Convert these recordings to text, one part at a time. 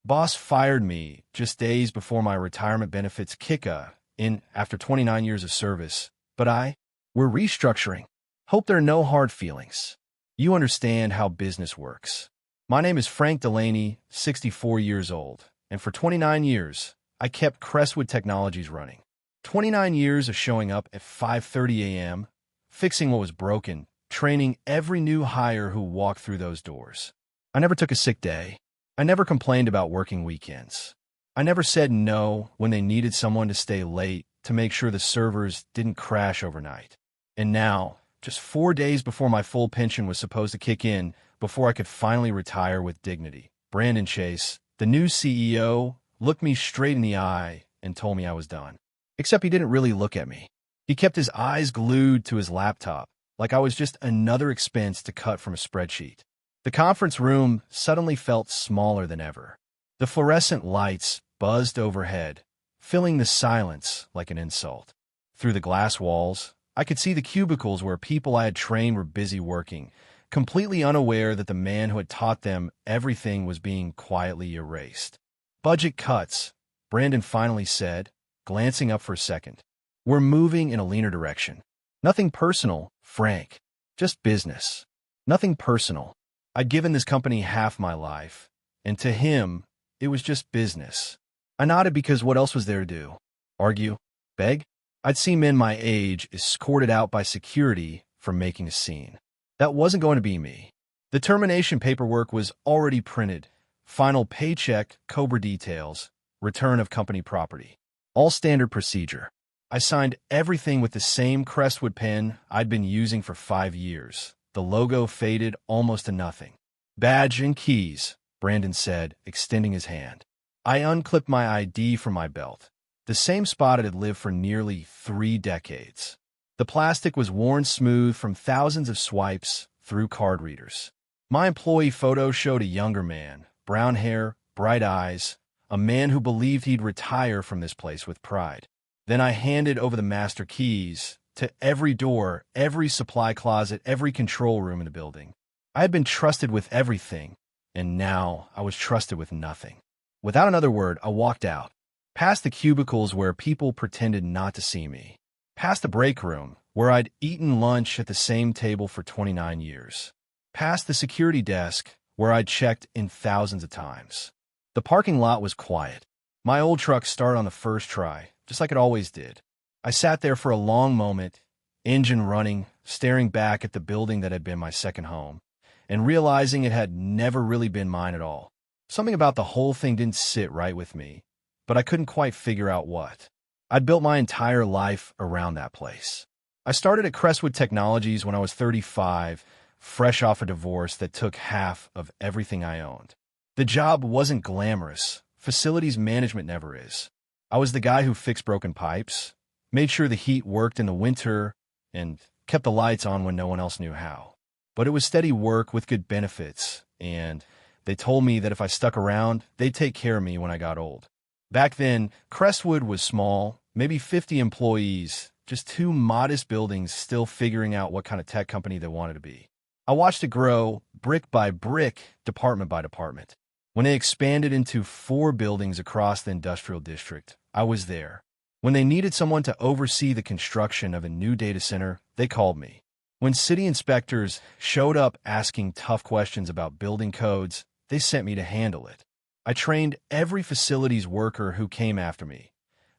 Boss fired me just days before my retirement benefits Kicke in after 29 years of service. But we're restructuring. Hope there are no hard feelings. You understand how business works. My name is Frank Delaney, 64 years old, and for 29 years, I kept Crestwood Technologies running. 29 years of showing up at 5:30 a.m., fixing what was broken, training every new hire who walked through those doors. I never took a sick day. I never complained about working weekends. I never said no when they needed someone to stay late to make sure the servers didn't crash overnight. And now, just 4 days before my full pension was supposed to kick in, before I could finally retire with dignity, Brandon Chase, the new CEO, looked me straight in the eye and told me I was done. Except he didn't really look at me. He kept his eyes glued to his laptop, like I was just another expense to cut from a spreadsheet. The conference room suddenly felt smaller than ever. The fluorescent lights buzzed overhead, filling the silence like an insult. Through the glass walls, I could see the cubicles where people I had trained were busy working, completely unaware that the man who had taught them everything was being quietly erased. Budget cuts, Brandon finally said, glancing up for a second. We're moving in a leaner direction. Nothing personal, Frank. Just business. Nothing personal. I'd given this company half my life, and to him, it was just business. I nodded because what else was there to do? Argue? Beg? I'd seen men my age escorted out by security for making a scene. That wasn't going to be me. The termination paperwork was already printed. Final paycheck, COBRA details, return of company property. All standard procedure. I signed everything with the same Crestwood pen I'd been using for 5 years. The logo faded almost to nothing. Badge and keys, Brandon said, extending his hand. I unclipped my ID from my belt, the same spot it had lived for nearly 3 decades. The plastic was worn smooth from thousands of swipes through card readers. My employee photo showed a younger man, brown hair, bright eyes, a man who believed he'd retire from this place with pride. Then I handed over the master keys to every door, every supply closet, every control room in the building. I had been trusted with everything, and now I was trusted with nothing. Without another word, I walked out, past the cubicles where people pretended not to see me, past the break room where I'd eaten lunch at the same table for 29 years, past the security desk where I'd checked in thousands of times. The parking lot was quiet. My old truck started on the first try, just like it always did. I sat there for a long moment, engine running, staring back at the building that had been my second home, and realizing it had never really been mine at all. Something about the whole thing didn't sit right with me, but I couldn't quite figure out what. I'd built my entire life around that place. I started at Crestwood Technologies when I was 35, fresh off a divorce that took half of everything I owned. The job wasn't glamorous. Facilities management never is. I was the guy who fixed broken pipes, made sure the heat worked in the winter, and kept the lights on when no one else knew how. But it was steady work with good benefits, and they told me that if I stuck around, they'd take care of me when I got old. Back then, Crestwood was small, maybe 50 employees, just 2 modest buildings still figuring out what kind of tech company they wanted to be. I watched it grow, brick by brick, department by department. When they expanded into 4 buildings across the industrial district, I was there. When they needed someone to oversee the construction of a new data center, they called me. When city inspectors showed up asking tough questions about building codes, they sent me to handle it. I trained every facilities worker who came after me,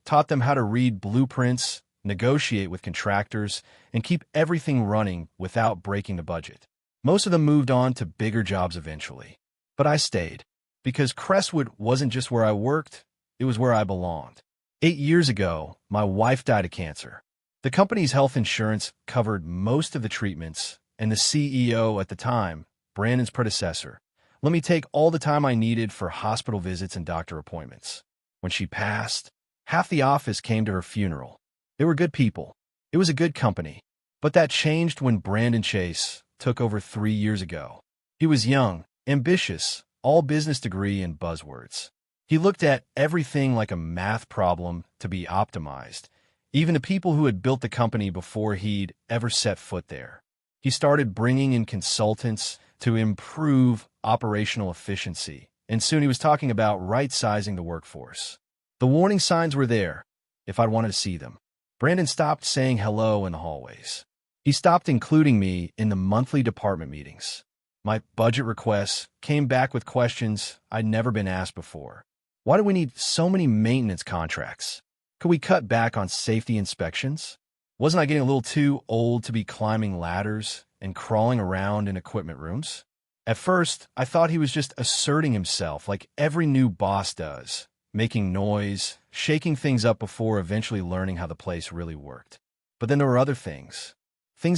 taught them how to read blueprints, negotiate with contractors, and keep everything running without breaking the budget. Most of them moved on to bigger jobs eventually. But I stayed, because Crestwood wasn't just where I worked, it was where I belonged. 8 years ago, my wife died of cancer. The company's health insurance covered most of the treatments, and the CEO at the time, Brandon's predecessor, let me take all the time I needed for hospital visits and doctor appointments. When she passed, half the office came to her funeral. They were good people. It was a good company. But that changed when Brandon Chase took over 3 years ago. He was young, ambitious, all business degree and buzzwords. He looked at everything like a math problem to be optimized, even the people who had built the company before he'd ever set foot there. He started bringing in consultants to improve operational efficiency and soon he was talking about right-sizing the workforce. The warning signs were there, if I'd wanted to see them. Brandon stopped saying hello in the hallways. He stopped including me in the monthly department meetings. My budget requests came back with questions I'd never been asked before. Why do we need so many maintenance contracts? Could we cut back on safety inspections? Wasn't I getting a little too old to be climbing ladders and crawling around in equipment rooms? At first, I thought he was just asserting himself like every new boss does, making noise, shaking things up before eventually learning how the place really worked. But then there were other things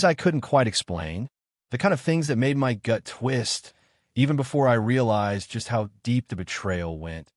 I couldn't quite explain, the kind of things that made my gut twist, even before I realized just how deep the betrayal went.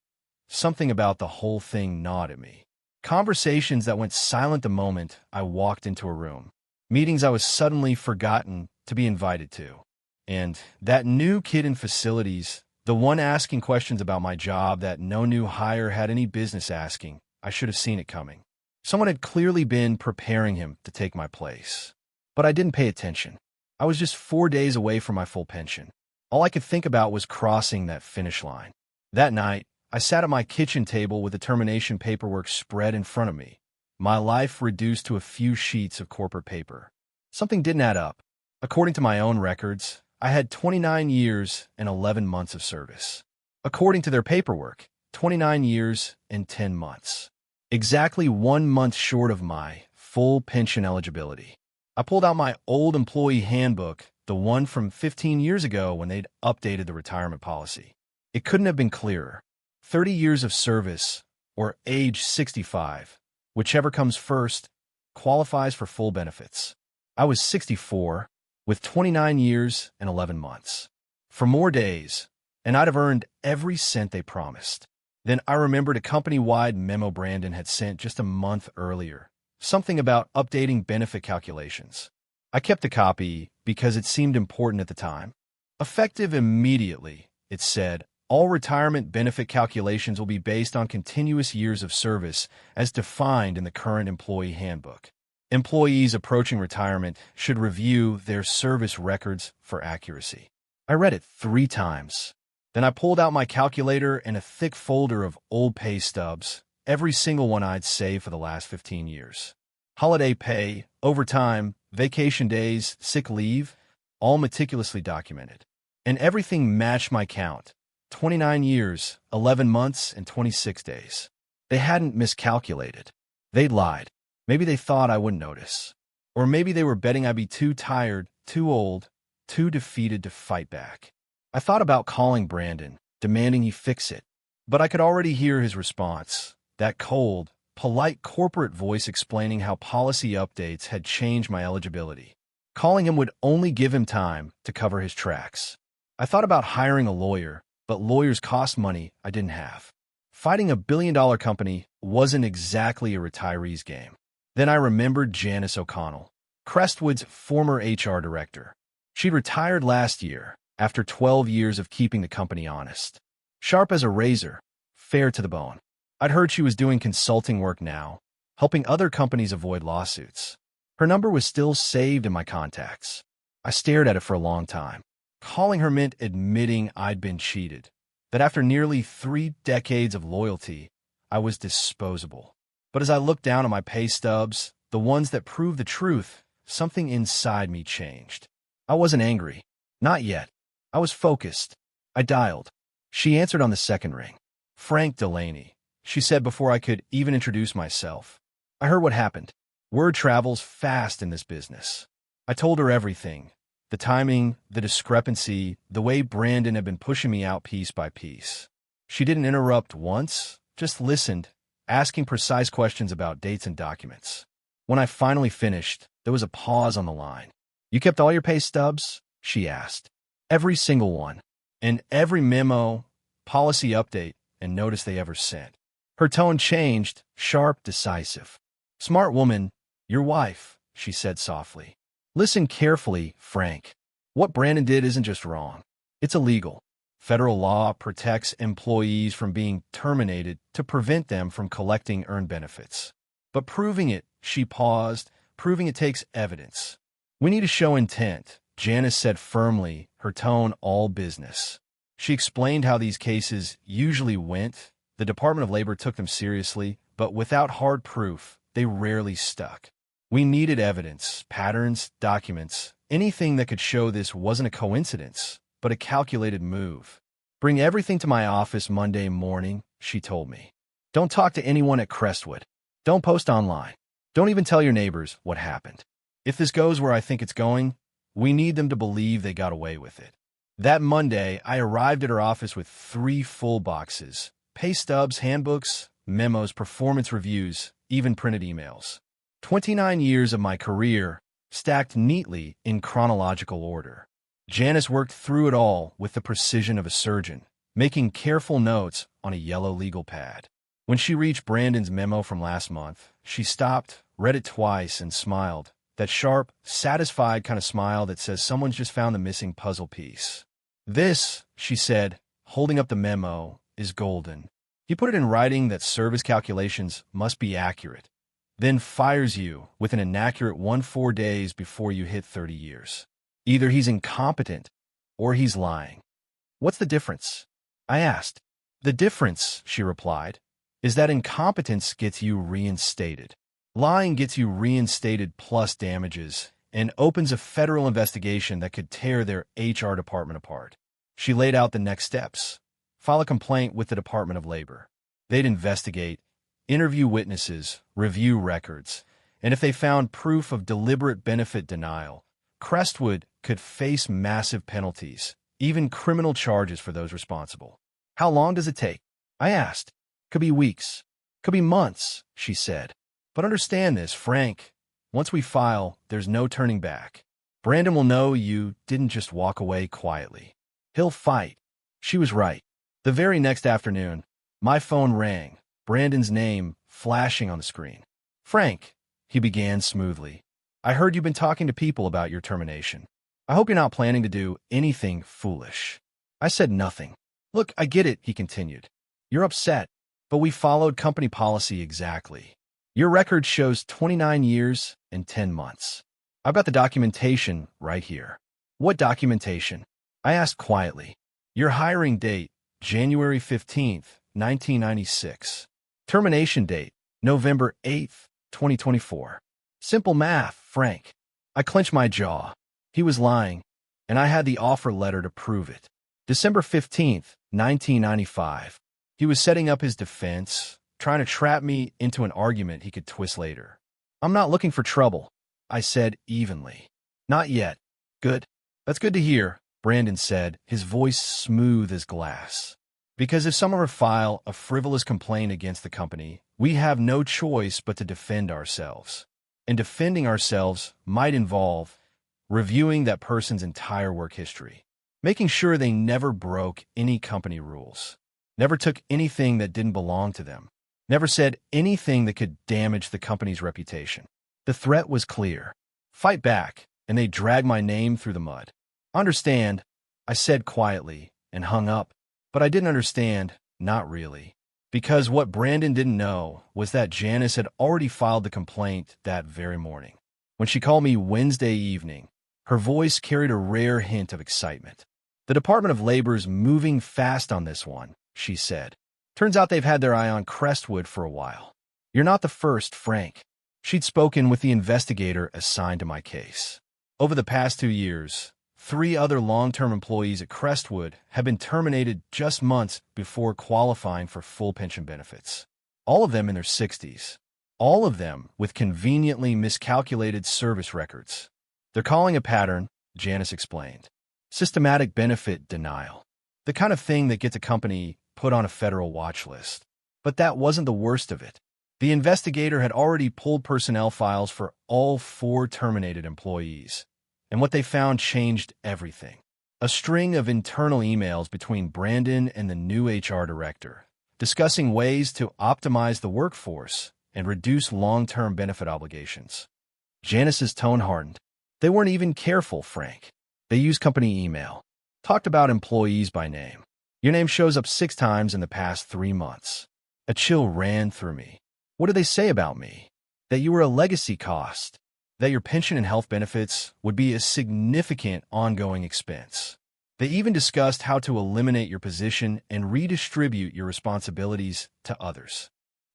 Something about the whole thing gnawed at me. Conversations that went silent the moment I walked into a room. Meetings I was suddenly forgotten to be invited to. And that new kid in facilities, the one asking questions about my job that no new hire had any business asking, I should have seen it coming. Someone had clearly been preparing him to take my place. But I didn't pay attention. I was just 4 days away from my full pension. All I could think about was crossing that finish line. That night, I sat at my kitchen table with the termination paperwork spread in front of me, my life reduced to a few sheets of corporate paper. Something didn't add up. According to my own records, I had 29 years and 11 months of service. According to their paperwork, 29 years and 10 months. Exactly 1 month short of my full pension eligibility. I pulled out my old employee handbook, the one from 15 years ago when they'd updated the retirement policy. It couldn't have been clearer. 30 years of service, or age 65, whichever comes first, qualifies for full benefits. I was 64, with 29 years and 11 months. For more days, and I'd have earned every cent they promised. Then I remembered a company-wide memo Brandon had sent just a month earlier, something about updating benefit calculations. I kept the copy because it seemed important at the time. Effective immediately, it said, all retirement benefit calculations will be based on continuous years of service as defined in the current employee handbook. Employees approaching retirement should review their service records for accuracy. I read it 3 times. Then I pulled out my calculator and a thick folder of old pay stubs, every single one I'd saved for the last 15 years. Holiday pay, overtime, vacation days, sick leave, all meticulously documented. And everything matched my count. 29 years, 11 months, and 26 days. They hadn't miscalculated. They'd lied. Maybe they thought I wouldn't notice. Or maybe they were betting I'd be too tired, too old, too defeated to fight back. I thought about calling Brandon, demanding he fix it. But I could already hear his response, that cold, polite corporate voice explaining how policy updates had changed my eligibility. Calling him would only give him time to cover his tracks. I thought about hiring a lawyer, but lawyers cost money I didn't have. Fighting a billion-dollar company wasn't exactly a retiree's game. Then I remembered Janice O'Connell, Crestwood's former HR director. She'd retired last year after 12 years of keeping the company honest. Sharp as a razor, fair to the bone. I'd heard she was doing consulting work now, helping other companies avoid lawsuits. Her number was still saved in my contacts. I stared at it for a long time. Calling her meant admitting I'd been cheated, that after nearly 3 decades of loyalty, I was disposable. But as I looked down at my pay stubs, the ones that proved the truth, something inside me changed. I wasn't angry. Not yet. I was focused. I dialed. She answered on the second ring. Frank Delaney, she said before I could even introduce myself. I heard what happened. Word travels fast in this business. I told her everything. The timing, the discrepancy, the way Brandon had been pushing me out piece by piece. She didn't interrupt once, just listened, asking precise questions about dates and documents. When I finally finished, there was a pause on the line. You kept all your pay stubs? She asked. Every single one. And every memo, policy update, and notice they ever sent. Her tone changed, sharp, decisive. Smart woman, your wife, she said softly. Listen carefully, Frank. What Brandon did isn't just wrong. It's illegal. Federal law protects employees from being terminated to prevent them from collecting earned benefits. But proving it, she paused, proving it takes evidence. We need to show intent, Janice said firmly, her tone all business. She explained how these cases usually went. The Department of Labor took them seriously, but without hard proof, they rarely stuck. We needed evidence, patterns, documents, anything that could show this wasn't a coincidence, but a calculated move. Bring everything to my office Monday morning, she told me. Don't talk to anyone at Crestwood. Don't post online. Don't even tell your neighbors what happened. If this goes where I think it's going, we need them to believe they got away with it. That Monday, I arrived at her office with 3 full boxes: pay stubs, handbooks, memos, performance reviews, even printed emails. 29 years of my career, stacked neatly in chronological order. Janice worked through it all with the precision of a surgeon, making careful notes on a yellow legal pad. When she reached Brandon's memo from last month, she stopped, read it twice, and smiled. That sharp, satisfied kind of smile that says someone's just found the missing puzzle piece. This, she said, holding up the memo, is golden. He put it in writing that service calculations must be accurate, then fires you with an inaccurate 4 days before you hit 30 years. Either he's incompetent or he's lying. What's the difference? I asked. The difference, she replied, is that incompetence gets you reinstated. Lying gets you reinstated plus damages and opens a federal investigation that could tear their HR department apart. She laid out the next steps. File a complaint with the Department of Labor. They'd investigate, interview witnesses, review records, and if they found proof of deliberate benefit denial, Crestwood could face massive penalties, even criminal charges for those responsible. How long does it take? I asked. Could be weeks. Could be months, she said. But understand this, Frank. Once we file, there's no turning back. Brandon will know you didn't just walk away quietly. He'll fight. She was right. The very next afternoon, my phone rang, Brandon's name flashing on the screen. Frank, he began smoothly. I heard you've been talking to people about your termination. I hope you're not planning to do anything foolish. I said nothing. Look, I get it, he continued. You're upset, but we followed company policy exactly. Your record shows 29 years and 10 months. I've got the documentation right here. What documentation? I asked quietly. Your hiring date, January 15th, 1996. Termination date, November 8th, 2024. Simple math, Frank. I clenched my jaw. He was lying, and I had the offer letter to prove it. December 15th, 1995. He was setting up his defense, trying to trap me into an argument he could twist later. I'm not looking for trouble, I said evenly. Not yet. Good. That's good to hear, Brandon said, his voice smooth as glass. Because if someone were to file a frivolous complaint against the company, we have no choice but to defend ourselves. And defending ourselves might involve reviewing that person's entire work history, making sure they never broke any company rules, never took anything that didn't belong to them, never said anything that could damage the company's reputation. The threat was clear. Fight back, and they drag my name through the mud. Understand, I said quietly, and hung up. But I didn't understand, not really. Because what Brandon didn't know was that Janice had already filed the complaint that very morning. When she called me Wednesday evening, her voice carried a rare hint of excitement. The Department of Labor's moving fast on this one, she said. Turns out they've had their eye on Crestwood for a while. You're not the first, Frank. She'd spoken with the investigator assigned to my case. Over the past 2 years, 3 other long-term employees at Crestwood have been terminated just months before qualifying for full pension benefits. All of them in their 60s. All of them with conveniently miscalculated service records. They're calling a pattern, Janice explained. Systematic benefit denial. The kind of thing that gets a company put on a federal watch list. But that wasn't the worst of it. The investigator had already pulled personnel files for all 4 terminated employees. And what they found changed everything. A string of internal emails between Brandon and the new HR director, discussing ways to optimize the workforce and reduce long-term benefit obligations. Janice's tone hardened. They weren't even careful, Frank. They used company email. Talked about employees by name. Your name shows up 6 times in the past 3 months. A chill ran through me. What did they say about me? That you were a legacy cost. That your pension and health benefits would be a significant ongoing expense. They even discussed how to eliminate your position and redistribute your responsibilities to others.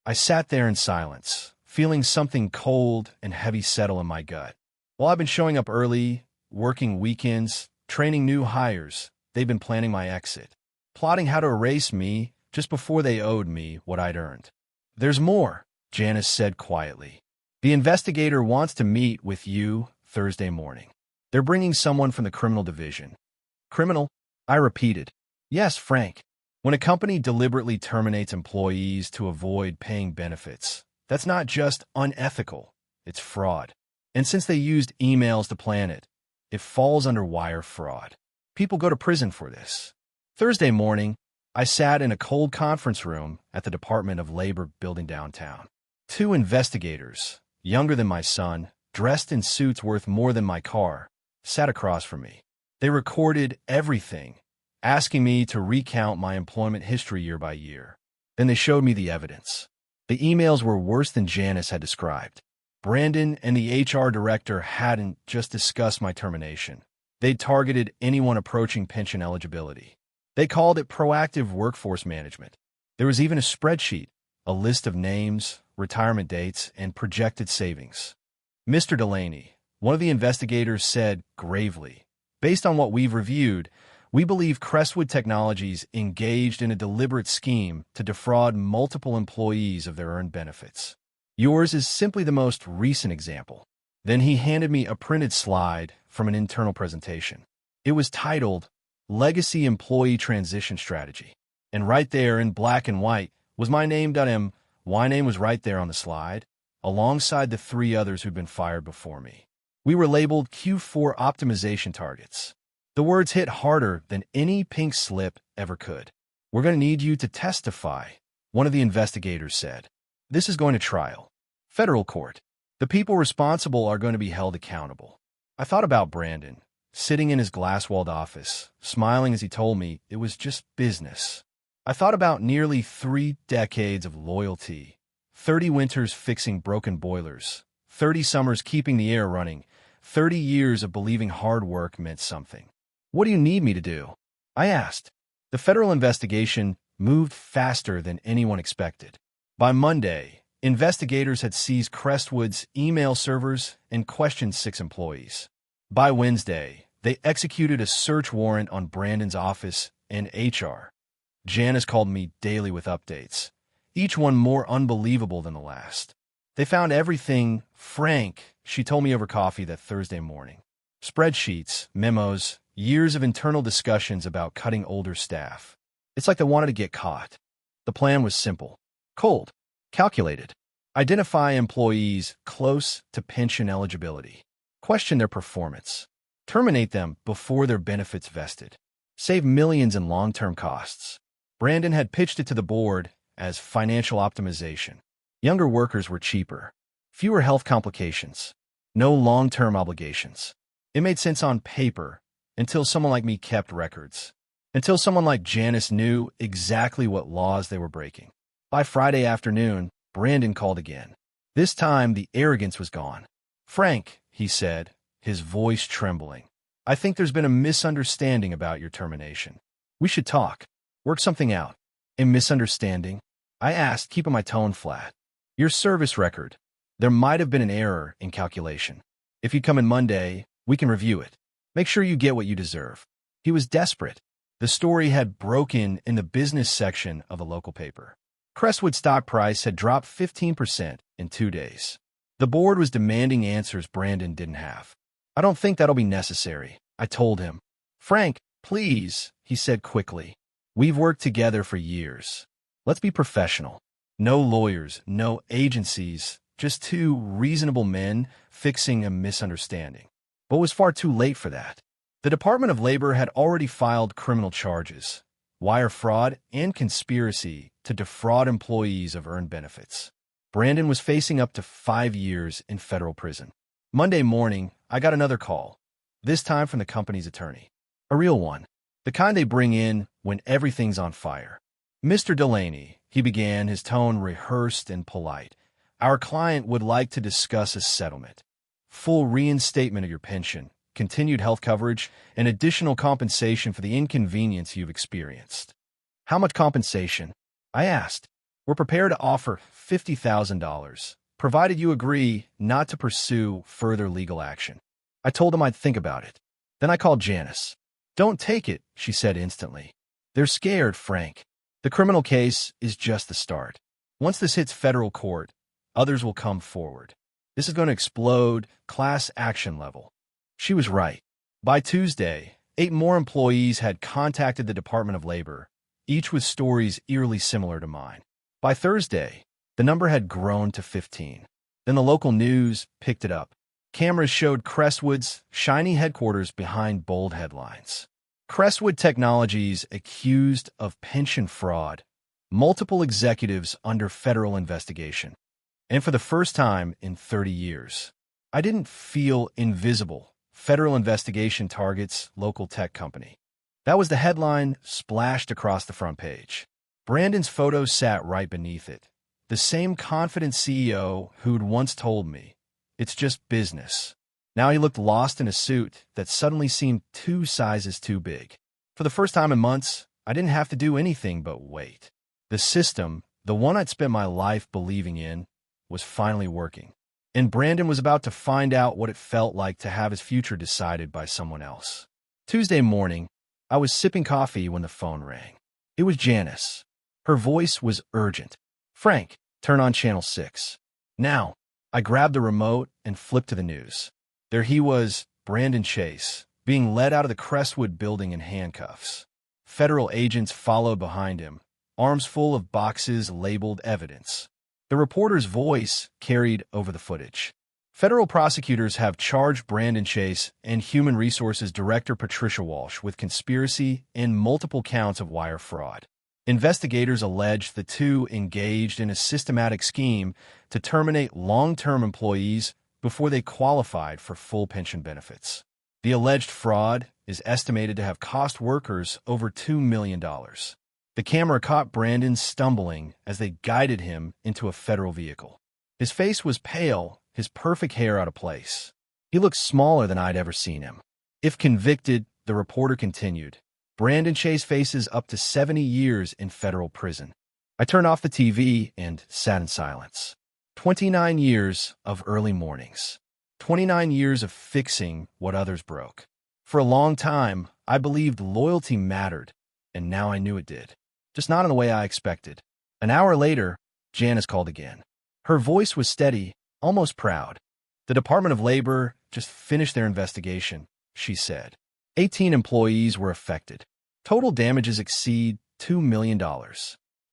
I sat there in silence, feeling something cold and heavy settle in my gut. While I've been showing up early, working weekends, training new hires, they've been planning my exit, plotting how to erase me just before they owed me what I'd earned. There's more, Janice said quietly. The investigator wants to meet with you Thursday morning. They're bringing someone from the criminal division. Criminal? I repeated. Yes, Frank. When a company deliberately terminates employees to avoid paying benefits, that's not just unethical, it's fraud. And since they used emails to plan it, it falls under wire fraud. People go to prison for this. Thursday morning, I sat in a cold conference room at the Department of Labor building downtown. Two investigators, younger than my son, dressed in suits worth more than my car, sat across from me. They recorded everything, asking me to recount my employment history year by year. Then they showed me the evidence. The emails were worse than Janice had described. Brandon and the HR director hadn't just discussed my termination. They'd targeted anyone approaching pension eligibility. They called it proactive workforce management. There was even a spreadsheet, a list of names, retirement dates, and projected savings. Mr. Delaney, one of the investigators, said gravely, "Based on what we've reviewed, we believe Crestwood Technologies engaged in a deliberate scheme to defraud multiple employees of their earned benefits. Yours is simply the most recent example." Then he handed me a printed slide from an internal presentation. It was titled Legacy Employee Transition Strategy. And right there in black and white was my name. My name was right there on the slide, alongside the three others who'd been fired before me. We were labeled Q4 optimization targets. The words hit harder than any pink slip ever could. "We're going to need you to testify," one of the investigators said. "This is going to trial. Federal court. The people responsible are going to be held accountable." I thought about Brandon, sitting in his glass-walled office, smiling as he told me it was just business. I thought about nearly 3 decades of loyalty, 30 winters fixing broken boilers, 30 summers keeping the air running, 30 years of believing hard work meant something. "What do you need me to do?" I asked. The federal investigation moved faster than anyone expected. By Monday, investigators had seized Crestwood's email servers and questioned 6 employees. By Wednesday, they executed a search warrant on Brandon's office and HR. Janice called me daily with updates, each one more unbelievable than the last. They found everything, Frank, she told me over coffee that Thursday morning. Spreadsheets, memos, years of internal discussions about cutting older staff. It's like they wanted to get caught. The plan was simple, cold, calculated. Identify employees close to pension eligibility. Question their performance. Terminate them before their benefits vested. Save millions in long-term costs. Brandon had pitched it to the board as financial optimization. Younger workers were cheaper. Fewer health complications. No long-term obligations. It made sense on paper until someone like me kept records. Until someone like Janice knew exactly what laws they were breaking. By Friday afternoon, Brandon called again. This time, the arrogance was gone. "Frank," he said, his voice trembling, "I think there's been a misunderstanding about your termination. We should talk. Work something out." "A misunderstanding?" I asked, keeping my tone flat. "Your service record. There might have been an error in calculation. If you come in Monday, we can review it. Make sure you get what you deserve." He was desperate. The story had broken in the business section of a local paper. Crestwood stock price had dropped 15% in 2 days. The board was demanding answers Brandon didn't have. "I don't think that'll be necessary," I told him. "Frank, please," he said quickly. "We've worked together for years. Let's be professional. No lawyers, no agencies, just 2 reasonable men fixing a misunderstanding." But it was far too late for that. The Department of Labor had already filed criminal charges, wire fraud and conspiracy to defraud employees of earned benefits. Brandon was facing up to 5 years in federal prison. Monday morning, I got another call, this time from the company's attorney. A real one. The kind they bring in when everything's on fire. "Mr. Delaney," he began, his tone rehearsed and polite, "our client would like to discuss a settlement. Full reinstatement of your pension, continued health coverage, and additional compensation for the inconvenience you've experienced. How much compensation? I asked. We're prepared to offer $50,000, provided you agree not to pursue further legal action. I told him I'd think about it. Then I called Janice. Don't take it, she said instantly. They're scared, Frank. The criminal case is just the start. Once this hits federal court, others will come forward. This is going to explode, class action level. She was right. By Tuesday, 8 more employees had contacted the Department of Labor, each with stories eerily similar to mine. By Thursday, the number had grown to 15. Then the local news picked it up. Cameras showed Crestwood's shiny headquarters behind bold headlines. Crestwood Technologies accused of pension fraud, multiple executives under federal investigation. And for the first time in 30 years, I didn't feel invisible. Federal investigation targets local tech company. That was the headline splashed across the front page. Brandon's photo sat right beneath it. The same confident CEO who'd once told me, "It's just business." Now he looked lost in a suit that suddenly seemed 2 sizes too big. For the first time in months, I didn't have to do anything but wait. The system, the one I'd spent my life believing in, was finally working. And Brandon was about to find out what it felt like to have his future decided by someone else. Tuesday morning, I was sipping coffee when the phone rang. It was Janice. Her voice was urgent. "Frank, turn on Channel 6. Now." I grabbed the remote and flipped to the news. There he was, Brandon Chase, being led out of the Crestwood building in handcuffs. Federal agents followed behind him, arms full of boxes labeled evidence. The reporter's voice carried over the footage. Federal prosecutors have charged Brandon Chase and Human Resources Director Patricia Walsh with conspiracy and multiple counts of wire fraud. Investigators allege the two engaged in a systematic scheme to terminate long-term employees before they qualified for full pension benefits. The alleged fraud is estimated to have cost workers over $2 million. The camera caught Brandon stumbling as they guided him into a federal vehicle. His face was pale, his perfect hair out of place. He looked smaller than I'd ever seen him. If convicted, the reporter continued, Brandon Chase faces up to 70 years in federal prison. I turned off the TV and sat in silence. 29 years of early mornings. 29 years of fixing what others broke. For a long time, I believed loyalty mattered, and now I knew it did. Just not in the way I expected. An hour later, Janice called again. Her voice was steady, almost proud. The Department of Labor just finished their investigation, she said. 18 employees were affected. Total damages exceed $2 million.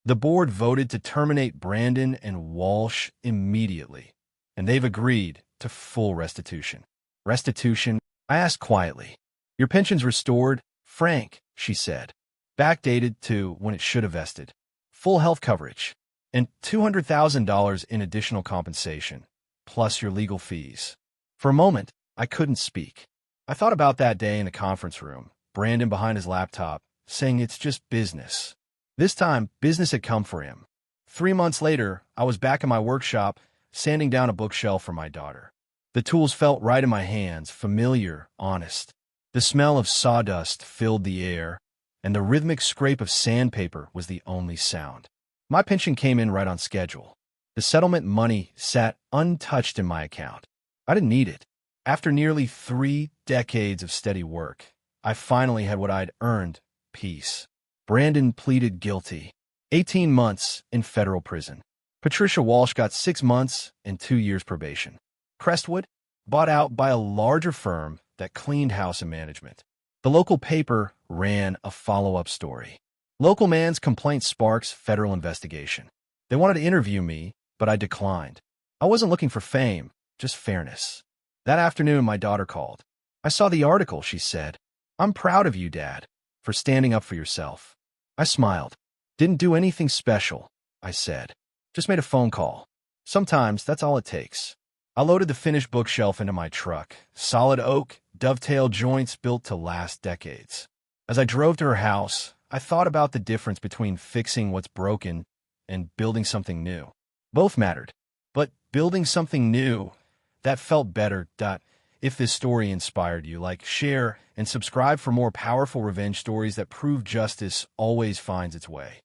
The board voted to terminate Brandon and Walsh immediately, and they've agreed to full restitution. Restitution? I asked quietly. Your pension's restored, Frank, she said. Backdated to when it should have vested. Full health coverage. And $200,000 in additional compensation, plus your legal fees. For a moment, I couldn't speak. I thought about that day in the conference room, Brandon behind his laptop, saying it's just business. This time, business had come for him. 3 months later, I was back in my workshop, sanding down a bookshelf for my daughter. The tools felt right in my hands, familiar, honest. The smell of sawdust filled the air, and the rhythmic scrape of sandpaper was the only sound. My pension came in right on schedule. The settlement money sat untouched in my account. I didn't need it. After nearly 3 decades of steady work, I finally had what I'd earned, peace. Brandon pleaded guilty. 18 months in federal prison. Patricia Walsh got 6 months and 2 years probation. Crestwood, bought out by a larger firm that cleaned house and management. The local paper ran a follow-up story. Local man's complaint sparks federal investigation. They wanted to interview me, but I declined. I wasn't looking for fame, just fairness. That afternoon, my daughter called. I saw the article, she said. I'm proud of you, Dad, for standing up for yourself. I smiled. Didn't do anything special, I said. Just made a phone call. Sometimes that's all it takes. I loaded the finished bookshelf into my truck. Solid oak, dovetail joints built to last decades. As I drove to her house, I thought about the difference between fixing what's broken and building something new. Both mattered, but building something new, that felt better. If this story inspired you, like, share, and subscribe for more powerful revenge stories that prove justice always finds its way.